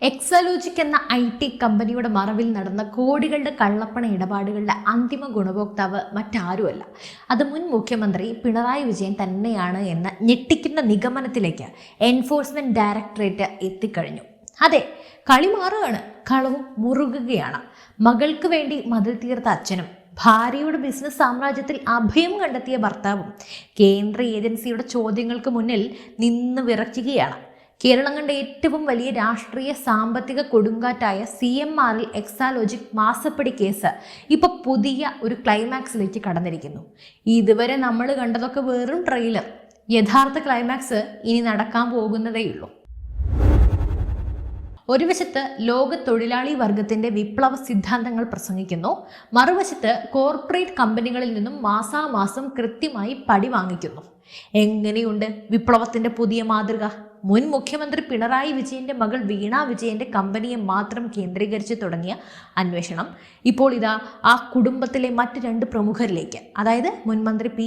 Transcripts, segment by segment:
എക്സാലോജിക് എന്ന IT കമ്പനിയുടെ മറവിൽ നടന്ന കോടികളുടെ കള്ളപ്പണ ഇടപാടുകളുടെ അന്തിമ ഗുണഭോക്താവ് മറ്റാരുമല്ല, അത് മുൻ മുഖ്യമന്ത്രി പിണറായി വിജയൻ തന്നെയാണ് എന്ന ഞെട്ടിക്കുന്ന നിഗമനത്തിലേക്ക് എൻഫോഴ്സ്മെന്റ് ഡയറക്ടറേറ്റ് എത്തിക്കഴിഞ്ഞു. അതെ, കളി മാറുകയാണ്, കളവും മുറുകുകയാണ്. മകൾക്ക് വേണ്ടി മതിൽ തീർത്ത അച്ഛനും ഭാര്യയുടെ ബിസിനസ് സാമ്രാജ്യത്തിൽ അഭയം കണ്ടെത്തിയ ഭർത്താവും കേന്ദ്ര ഏജൻസിയുടെ ചോദ്യങ്ങൾക്ക് മുന്നിൽ നിന്ന് വിറയ്ക്കുകയാണ്. കേരളം കണ്ട ഏറ്റവും വലിയ രാഷ്ട്രീയ സാമ്പത്തിക കൊടുങ്കാറ്റായ CMRL എക്സാലോജിക് മാസപ്പടി കേസ് ഇപ്പോൾ പുതിയ ഒരു ക്ലൈമാക്സിലേക്ക് കടന്നിരിക്കുന്നു. ഇതുവരെ നമ്മൾ കണ്ടതൊക്കെ വെറും ട്രെയിലർ. യഥാർത്ഥ ക്ലൈമാക്സ് ഇനി നടക്കാൻ പോകുന്നതേയുള്ളൂ. ഒരു വശത്ത് ലോക തൊഴിലാളി വർഗത്തിന്റെ വിപ്ലവ സിദ്ധാന്തങ്ങൾ പ്രസംഗിക്കുന്നു, മറുവശത്ത് കോർപ്പറേറ്റ് കമ്പനികളിൽ നിന്നും മാസാമാസം കൃത്യമായി പടി വാങ്ങിക്കുന്നു. എങ്ങനെയുണ്ട് വിപ്ലവത്തിന്റെ പുതിയ മാതൃക? മുൻ മുഖ്യമന്ത്രി പിണറായി വിജയന്റെ മകൾ വീണ വിജയന്റെ കമ്പനിയെ മാത്രം കേന്ദ്രീകരിച്ച് തുടങ്ങിയ അന്വേഷണം ഇപ്പോൾ ഇതാ ആ കുടുംബത്തിലെ മറ്റ് രണ്ട് പ്രമുഖരിലേക്ക്, അതായത് മുൻ മന്ത്രി പി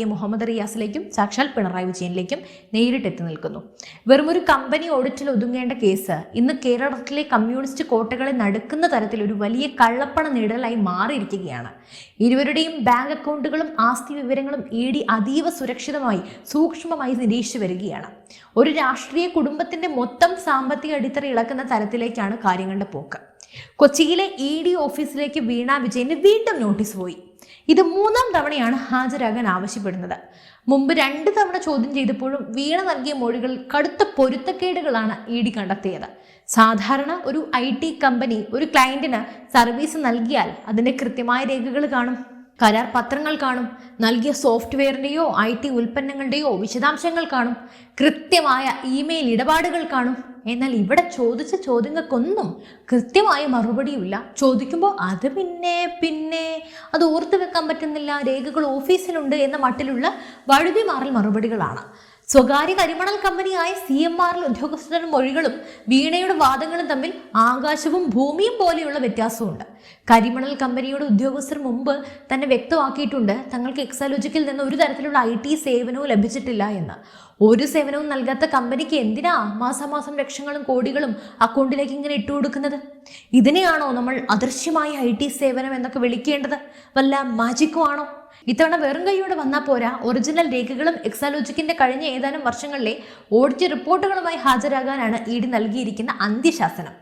എ മുഹമ്മദ് റിയാസിലേക്കും സാക്ഷാൽ പിണറായി വിജയനിലേക്കും നേരിട്ടെത്തി നിൽക്കുന്നു. വെറുമൊരു കമ്പനി ഓഡിറ്റിൽ ഒതുങ്ങേണ്ട കേസ് ഇന്ന് കേരളത്തിലെ കമ്മ്യൂണിസ്റ്റ് കോട്ടകളെ നടുക്കുന്ന തരത്തിൽ ഒരു വലിയ കള്ളപ്പണ നിഴലായി മാറിയിരിക്കുകയാണ്. ഇരുവരുടെയും ബാങ്ക് അക്കൗണ്ടുകളും ആസ്തി വിവരങ്ങളും ED അതീവ സുരക്ഷിതമായി സൂക്ഷ്മമായി നിരീക്ഷിച്ചു വരികയാണ്. ഒരു രാഷ്ട്രീയ കുടുംബത്തിന്റെ മൊത്തം സാമ്പത്തിക അടിത്തറ ഇളക്കുന്ന തരത്തിലേക്കാണ് കാര്യങ്ങളുടെ പോക്ക്. കൊച്ചിയിലെ ED ഓഫീസിലേക്ക് വീണ വിജയന് വീണ്ടും നോട്ടീസ് പോയി. ഇത് 3-ാം തവണയാണ് ഹാജരാകാൻ ആവശ്യപ്പെടുന്നത്. മുമ്പ് 2 തവണ ചോദ്യം ചെയ്തപ്പോഴും വീണ നൽകിയ മൊഴികളിൽ കടുത്ത പൊരുത്തക്കേടുകളാണ് ED കണ്ടെത്തിയത്. സാധാരണ ഒരു IT കമ്പനി ഒരു ക്ലയന്റിന് സർവീസ് നൽകിയാൽ അതിന്റെ കൃത്യമായ രേഖകൾ കാണും, കരാർ പത്രങ്ങൾ കാണും, നൽകിയ സോഫ്റ്റ്വെയറിൻ്റെയോ IT ഉൽപ്പന്നങ്ങളുടെയോ വിശദാംശങ്ങൾ കാണും, കൃത്യമായ ഇമെയിൽ ഇടപാടുകൾ കാണും. എന്നാൽ ഇവിടെ ചോദിച്ച ചോദ്യങ്ങൾക്കൊന്നും കൃത്യമായ മറുപടിയില്ല. ചോദിക്കുമ്പോൾ അത് പിന്നെ അത് ഓർത്തു വെക്കാൻ പറ്റുന്നില്ല, രേഖകൾ ഓഫീസിലുണ്ട് എന്ന മട്ടിലുള്ള വഴുതി മാറൽ മറുപടികളാണ്. സ്വകാര്യ കരിമണൽ കമ്പനിയായ CMRL ഉദ്യോഗസ്ഥരുടെ മൊഴികളും വീണയുടെ വാദങ്ങളും തമ്മിൽ ആകാശവും ഭൂമിയും പോലെയുള്ള വ്യത്യാസമുണ്ട്. കരിമണൽ കമ്പനിയുടെ ഉദ്യോഗസ്ഥർ മുമ്പ് തന്നെ വ്യക്തമാക്കിയിട്ടുണ്ട് തങ്ങൾക്ക് എക്സാലോജിക്കിൽ നിന്ന് ഒരു തരത്തിലുള്ള IT സേവനവും ലഭിച്ചിട്ടില്ല എന്ന്. ഒരു സേവനവും നൽകാത്ത കമ്പനിക്ക് എന്തിനാ മാസാമാസം ലക്ഷങ്ങളും കോടികളും അക്കൗണ്ടിലേക്ക് ഇങ്ങനെ ഇട്ടുകൊടുക്കുന്നത്? ഇതിനെയാണോ നമ്മൾ അദൃശ്യമായ IT സേവനം എന്നൊക്കെ വിളിക്കേണ്ടത്? വല്ല മാജിക്കും ആണോ? ഇത്തവണ വെറും കൈയോടെ വന്നാൽ പോരാ, ഒറിജിനൽ രേഖകളും എക്സാലോജിക്കിന്റെ കഴിഞ്ഞ ഏതാനും വർഷങ്ങളിലെ ഓഡിറ്റ് റിപ്പോർട്ടുകളുമായി ഹാജരാകാനാണ് ED നൽകിയിരിക്കുന്ന അന്ത്യശാസനം.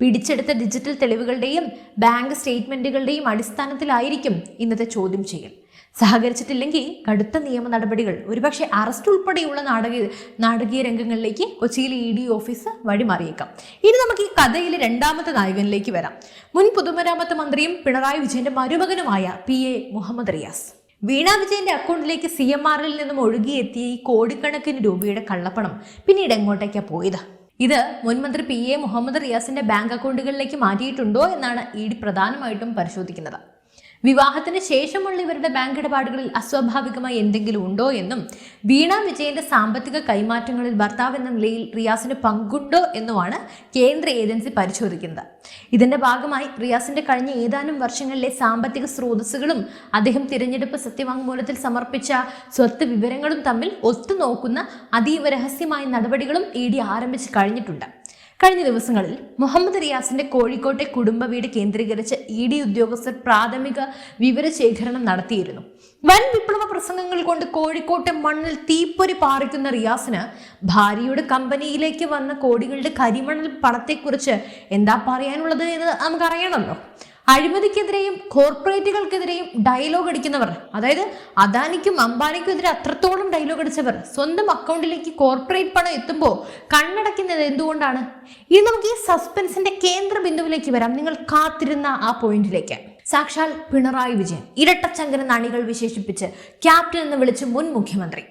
പിടിച്ചെടുത്ത ഡിജിറ്റൽ തെളിവുകളുടെയും ബാങ്ക് സ്റ്റേറ്റ്മെന്റുകളുടെയും അടിസ്ഥാനത്തിലായിരിക്കും ഇന്നത്തെ ചോദ്യം ചെയ്യൽ. സഹകരിച്ചിട്ടില്ലെങ്കിൽ കടുത്ത നിയമ നടപടികൾ, ഒരുപക്ഷെ അറസ്റ്റ് ഉൾപ്പെടെയുള്ള നാടകീയ രംഗങ്ങളിലേക്ക് കൊച്ചിയിലെ ED ഓഫീസ് വഴിമാറിയേക്കാം. ഇനി നമുക്ക് ഈ കഥയിലെ 2ാമത്തെ നായകനിലേക്ക് വരാം. മുൻ പൊതുമരാമത്ത് മന്ത്രിയും പിണറായി വിജയന്റെ മരുമകനുമായ PA മുഹമ്മദ് റിയാസ്. വീണ വിജയന്റെ അക്കൗണ്ടിലേക്ക് CMRL നിന്നും ഒഴുകിയെത്തിയ ഈ കോടിക്കണക്കിന് രൂപയുടെ കള്ളപ്പണം പിന്നീട് എങ്ങോട്ടേക്കാണ് പോയത്? ഇത് മുൻമന്ത്രി PA മുഹമ്മദ് റിയാസിന്റെ ബാങ്ക് അക്കൗണ്ടുകളിലേക്ക് മാറ്റിയിട്ടുണ്ടോ എന്നാണ് ED പ്രധാനമായിട്ടും പരിശോധിക്കുന്നത്. വിവാഹത്തിന് ശേഷമുള്ള ഇവരുടെ ബാങ്ക് ഇടപാടുകളിൽ അസ്വാഭാവികമായി എന്തെങ്കിലും ഉണ്ടോ എന്നും വീണ വിജയന്റെ സാമ്പത്തിക കൈമാറ്റങ്ങളിൽ ഭർത്താവ് എന്ന നിലയിൽ റിയാസിന് പങ്കുണ്ടോ എന്നുമാണ് കേന്ദ്ര ഏജൻസി പരിശോധിക്കുന്നത്. ഇതിന്റെ ഭാഗമായി റിയാസിന്റെ കഴിഞ്ഞ ഏതാനും വർഷങ്ങളിലെ സാമ്പത്തിക സ്രോതസ്സുകളും അദ്ദേഹം തിരഞ്ഞെടുപ്പ് സത്യവാങ്മൂലത്തിൽ സമർപ്പിച്ച സ്വത്ത് വിവരങ്ങളും തമ്മിൽ ഒത്തുനോക്കുന്ന അതീവ രഹസ്യമായ നടപടികളും ED ആരംഭിച്ച് കഴിഞ്ഞിട്ടുണ്ട്. കഴിഞ്ഞ ദിവസങ്ങളിൽ മുഹമ്മദ് റിയാസിന്റെ കോഴിക്കോട്ടെ കുടുംബ വീട് കേന്ദ്രീകരിച്ച് ED ഉദ്യോഗസ്ഥർ പ്രാഥമിക വിവരശേഖരണം നടത്തിയിരുന്നു. വൻ വിപ്ലവ പ്രസംഗങ്ങൾ കൊണ്ട് കോഴിക്കോട്ടെ മണ്ണിൽ തീപ്പൊരി പാറിക്കുന്ന റിയാസിന് ഭാര്യയുടെ കമ്പനിയിലേക്ക് വന്ന കോടികളുടെ കരിമണൽ പണത്തെക്കുറിച്ച് എന്താ പറയാനുള്ളത് എന്ന് നമുക്കറിയണമല്ലോ. അഴിമതിക്കെതിരെയും കോർപ്പറേറ്റുകൾക്കെതിരെയും ഡയലോഗ് അടിക്കുന്നവർ, അതായത് അദാനിക്കും അംബാനിക്കും എതിരെ അത്രത്തോളം ഡയലോഗ് അടിച്ചവർ സ്വന്തം അക്കൗണ്ടിലേക്ക് കോർപ്പറേറ്റ് പണം എത്തുമ്പോൾ കണ്ണടയ്ക്കുന്നത് എന്തുകൊണ്ടാണ്? ഇനി നമുക്ക് ഈ സസ്പെൻസിന്റെ കേന്ദ്ര ബിന്ദുവിലേക്ക് വരാം. നിങ്ങൾ കാത്തിരുന്ന ആ പോയിന്റിലേക്ക്. സാക്ഷാൽ പിണറായി വിജയൻ ഇരട്ടച്ചങ്കര നാണികൾ വിശേഷിപ്പിച്ച് ക്യാപ്റ്റൻ എന്ന് വിളിച്ച് മുൻ മുഖ്യമന്ത്രി.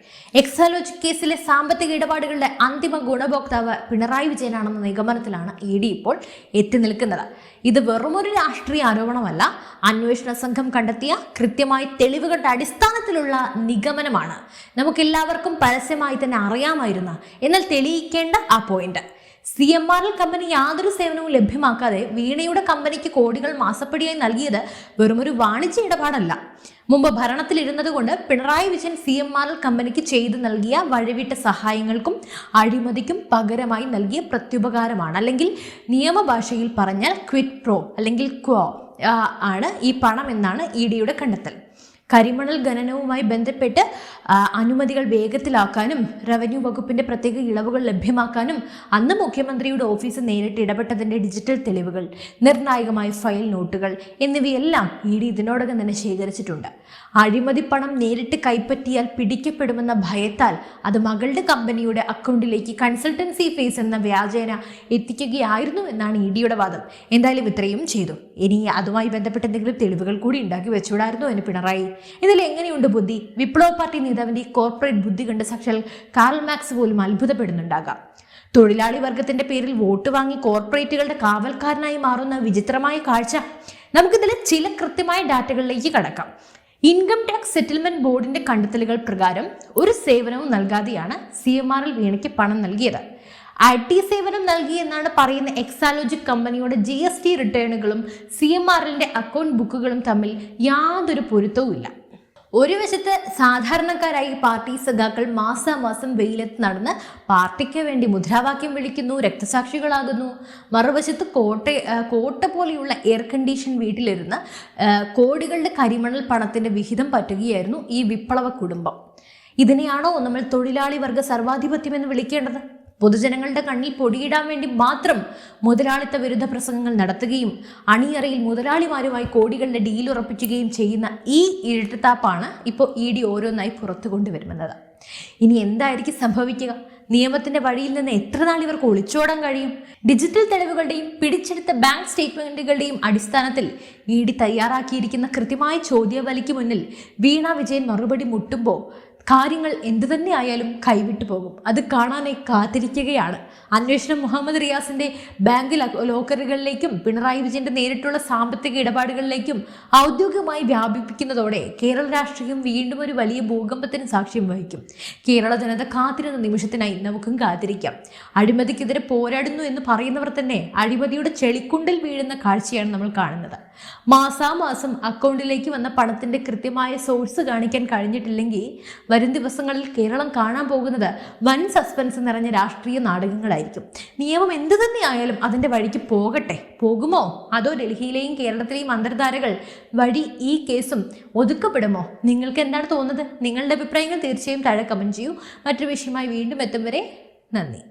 എക്സാലോജിക് കേസിലെ സാമ്പത്തിക ഇടപാടുകളുടെ അന്തിമ ഗുണഭോക്താവ് പിണറായി വിജയനാണെന്ന നിഗമനത്തിലാണ് ED ഇപ്പോൾ എത്തി നിൽക്കുന്നത്. ഇത് വെറുമൊരു രാഷ്ട്രീയ ആരോപണമല്ല, അന്വേഷണ സംഘം കണ്ടെത്തിയ കൃത്യമായ തെളിവുകളുടെ അടിസ്ഥാനത്തിലുള്ള നിഗമനമാണ്. നമുക്കെല്ലാവർക്കും പരസ്യമായി തന്നെ അറിയാമായിരുന്ന, എന്നാൽ തെളിയിക്കേണ്ട ആ പോയിന്റ്. CMRL കമ്പനി യാതൊരു സേവനവും ലഭ്യമാക്കാതെ വീണയുടെ കമ്പനിക്ക് കോടികൾ മാസപ്പടിയായി നൽകിയത് വെറുമൊരു വാണിജ്യ ഇടപാടല്ല. മുമ്പ് ഭരണത്തിലിരുന്നത് കൊണ്ട് പിണറായി വിജയൻ CMRL കമ്പനിക്ക് ചെയ്തു നൽകിയ വഴിവിട്ട സഹായങ്ങൾക്കും അഴിമതിക്കും പകരമായി നൽകിയ പ്രത്യുപകാരമാണ്, അല്ലെങ്കിൽ നിയമഭാഷയിൽ പറഞ്ഞാൽ ക്വിഡ് പ്രോ അല്ലെങ്കിൽ ക്വോ ആണ് ഈ പണം എന്നാണ് EDയുടെ കണ്ടെത്തൽ. കരിമണൽ ഖനനവുമായി ബന്ധപ്പെട്ട് അനുമതികൾ വേഗത്തിലാക്കാനും റവന്യൂ വകുപ്പിന്റെ പ്രത്യേക ഇളവുകൾ ലഭ്യമാക്കാനും അന്ന് മുഖ്യമന്ത്രിയുടെ ഓഫീസ് നേരിട്ട് ഇടപെട്ടതിന്റെ ഡിജിറ്റൽ തെളിവുകൾ, നിർണായകമായ ഫയൽ നോട്ടുകൾ എന്നിവയെല്ലാം ED ഇതിനോടകം തന്നെ ശേഖരിച്ചിട്ടുണ്ട്. അഴിമതി പണം നേരിട്ട് കൈപ്പറ്റിയാൽ പിടിക്കപ്പെടുമെന്ന ഭയത്താൽ അത് മകളുടെ കമ്പനിയുടെ അക്കൗണ്ടിലേക്ക് കൺസൾട്ടൻസി ഫീസ് എന്ന വ്യാജേന എത്തിക്കുകയായിരുന്നു എന്നാണ് EDയുടെ വാദം. എന്തായാലും ഇത്രയും ചെയ്തു. ഇനി അതുമായി ബന്ധപ്പെട്ട എന്തെങ്കിലും തെളിവുകൾ കൂടി ഉണ്ടാക്കി വെച്ചുകൂടായിരുന്നു എന്ന് പിണറായി. ഇതിൽ എങ്ങനെയുണ്ട് ബുദ്ധി? വിപ്ലവ പാർട്ടി നേതാവിന്റെ കോർപ്പറേറ്റ് ബുദ്ധി കണ്ട് സാക്ഷാൽ കാർൽ മാർക്സ് പോലും അത്ഭുതപ്പെടുന്നുണ്ടാകാം. തൊഴിലാളി വർഗത്തിന്റെ പേരിൽ വോട്ട് വാങ്ങി കോർപ്പറേറ്റുകളുടെ കാവൽക്കാരനായി മാറുന്ന വിചിത്രമായ കാഴ്ച. നമുക്കിതിൽ ചില കൃത്യമായ ഡാറ്റകളിലേക്ക് കടക്കാം. ഇൻകം ടാക്സ് സെറ്റിൽമെന്റ് ബോർഡിന്റെ കണ്ടെത്തലുകൾ പ്രകാരം ഒരു സേവനവും നൽകാതെയാണ് CMRL വീണയ്ക്ക് പണം നൽകിയത്. IT സേവനം നൽകി എന്നാണ് പറയുന്ന എക്സാലോജിക് കമ്പനിയുടെ GST റിട്ടേണുകളും CMRLന്റെ അക്കൗണ്ട് ബുക്കുകളും തമ്മിൽ യാതൊരു പൊരുത്തവുമില്ല. ഒരു വശത്ത് സാധാരണക്കാരായി പാർട്ടി സഖാക്കൾ മാസാമാസം വെയിലത്ത് നടന്ന് പാർട്ടിക്ക് വേണ്ടി മുദ്രാവാക്യം വിളിക്കുന്നു, രക്തസാക്ഷികളാകുന്നു. മറുവശത്ത് കോട്ട പോലെയുള്ള എയർ കണ്ടീഷൻ വീട്ടിലിരുന്ന് കോടികളുടെ കരിമണൽ പണത്തിന്റെ വിഹിതം പറ്റുകയായിരുന്നു ഈ വിപ്ലവ കുടുംബം. ഇതിനെയാണോ നമ്മൾ തൊഴിലാളി വർഗ സർവാധിപത്യം എന്ന് വിളിക്കേണ്ടത്? പൊതുജനങ്ങളുടെ കണ്ണിൽ പൊടിയിടാൻ വേണ്ടി മാത്രം മുതലാളിത്ത വിരുദ്ധ പ്രസംഗങ്ങൾ നടത്തുകയും അണിയറയിൽ മുതലാളിമാരുമായി കോടികളുടെ ഡീൽ ഉറപ്പിക്കുകയും ചെയ്യുന്ന ഈ ഇരട്ടത്താപ്പാണ് ഇപ്പോൾ ED ഓരോന്നായി പുറത്തു കൊണ്ടുവരുന്നത്. ഇനി എന്തായിരിക്കും സംഭവിക്കുക? നിയമത്തിന്റെ വഴിയിൽ നിന്ന് എത്ര നാൾ ഇവർക്ക് ഒളിച്ചോടാൻ കഴിയും? ഡിജിറ്റൽ തെളിവുകളുടെയും പിടിച്ചെടുത്ത ബാങ്ക് സ്റ്റേറ്റ്മെന്റുകളുടെയും അടിസ്ഥാനത്തിൽ ED തയ്യാറാക്കിയിരിക്കുന്ന കൃത്യമായ ചോദ്യാവലിക്ക് മുന്നിൽ വീണ വിജയൻ മറുപടി മുട്ടുമ്പോൾ കാര്യങ്ങൾ എന്തു തന്നെ ആയാലും കൈവിട്ടു പോകും. അത് കാണാനായി കാത്തിരിക്കുകയാണ്. അന്വേഷണം മുഹമ്മദ് റിയാസിന്റെ ബാങ്ക് ലോക്കറുകളിലേക്കും പിണറായി വിജയന്റെ നേരിട്ടുള്ള സാമ്പത്തിക ഇടപാടുകളിലേക്കും ഔദ്യോഗികമായി വ്യാപിപ്പിക്കുന്നതോടെ കേരള രാഷ്ട്രീയം വീണ്ടും ഒരു വലിയ ഭൂകമ്പത്തിന് സാക്ഷ്യം വഹിക്കും. കേരള ജനത കാത്തിരുന്ന നിമിഷത്തിനായി നമുക്കും കാത്തിരിക്കാം. അഴിമതിക്കെതിരെ പോരാടുന്നു എന്ന് പറയുന്നവർ തന്നെ അഴിമതിയുടെ ചെളിക്കുണ്ടിൽ വീഴുന്ന കാഴ്ചയാണ് നമ്മൾ കാണുന്നത്. മാസാമാസം അക്കൗണ്ടിലേക്ക് വന്ന പണത്തിന്റെ കൃത്യമായ സോഴ്സ് കാണിക്കാൻ കഴിഞ്ഞിട്ടില്ലെങ്കിൽ വരും ദിവസങ്ങളിൽ കേരളം കാണാൻ പോകുന്നത് വൻ സസ്പെൻസ് നിറഞ്ഞ രാഷ്ട്രീയ നാടകങ്ങളായിരിക്കും. നിയമം എന്തു തന്നെ ആയാലും അതിന്റെ വഴിക്ക് പോകട്ടെ. പോകുമോ? അതോ ഡൽഹിയിലെയും കേരളത്തിലെയും അന്തർധാരകൾ വഴി ഈ കേസും ഒതുക്കപ്പെടുമോ? നിങ്ങൾക്ക് എന്താണ് തോന്നുന്നത്? നിങ്ങളുടെ അഭിപ്രായങ്ങൾ തീർച്ചയായും താഴെ കമന്റ് ചെയ്യൂ. മറ്റൊരു വിഷയമായി വീണ്ടും എത്തും വരെ നന്ദി.